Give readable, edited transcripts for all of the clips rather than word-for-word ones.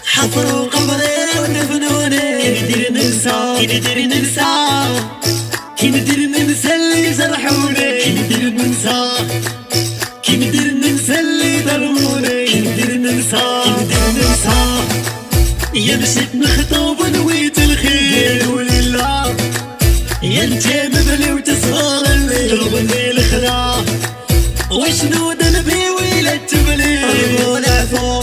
حفروا قبري ودفنوني، كي ندير ننسى اللي جرحوني، كي ندير ننسى اللي ظلموني، كي ندير ننسى يا مشيت مخطوب ونويت الخير ولله، يا انت مبلي وتصغر اللي ضربني الخلا، وشنو ذنبي ويلا تبلي والعفو،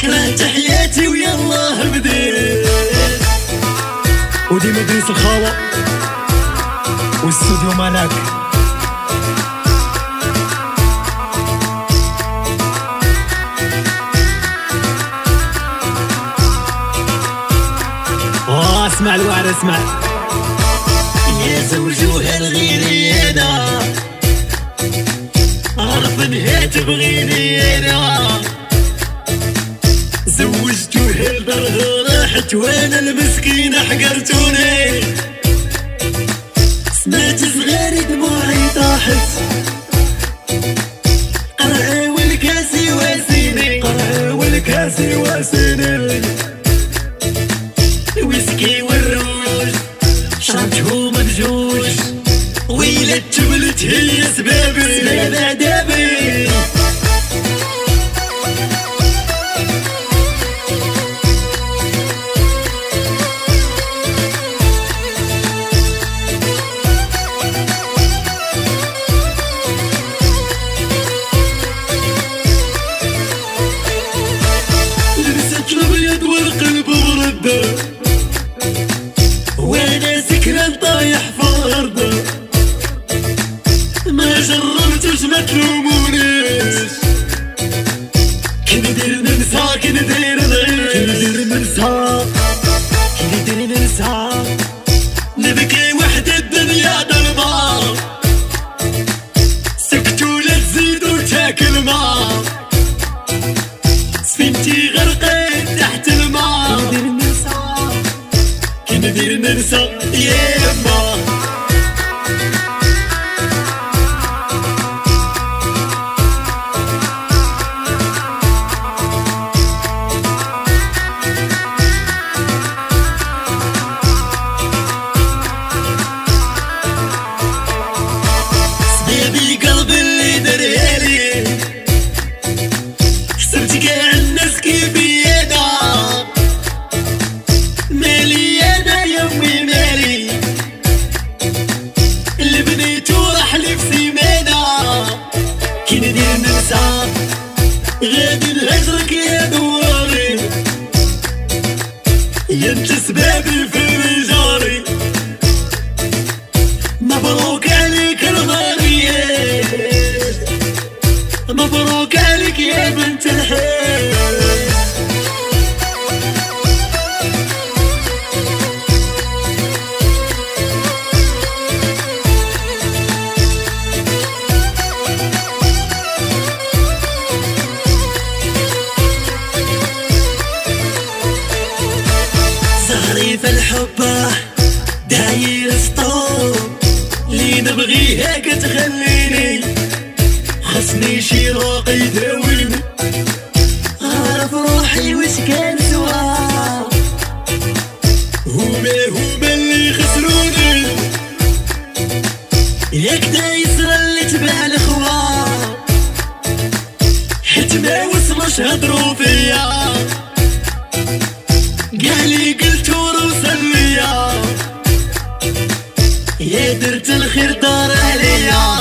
كرهت حياتي ويالله بديت. وديما دريس الخاوة والاستوديو مالك. اسمع الوعد اسمع. يا زوجوها الغيري انا عرف انها تبغيني انا، زوجتوها لدارها راحت وانا المسكينة حقرتوني، سمعت صغاري دموعي طاحت، قرعي والكاسي واسيني، الويسكي والروج شربتهم بجوج، ويلا تبلت هي سبابي عذابي. لبست الابيض والقلب برده، وانا سكران طايح في الارض، ما جربتش ما تلومونيش، كي ندير ننسى نبكي وحدة الدنيا ظلمة، سكتوا لا تزيدوا تاكل ما، سفينتي غرقت تحت الماء، كي ندير ننسى يما. صبيبي قلبي اللي دريالي، حسبت كاع الناس كيفي انا، مالي انا يمي مالي، اللي بنيتو راح لي في سيمانة، كي ندير ننسى غادي نهجرك يا دواري، يا انت سبابي في رجالي، مبروك عليك الغالي، مبروك عليك يا بنت الحي. زهري في الحب داير سطور، اللي نبغيها كتخليني، خصني شي روق يداويني، عارف روحي واش كان سوا، هما اللي خسروني، ياك دايسرة اللي تبع الخوان، حيت ما وصلوش هضرو فيا، كاع اللي قلتو روصل ليا، يا درت الخير دار عليا.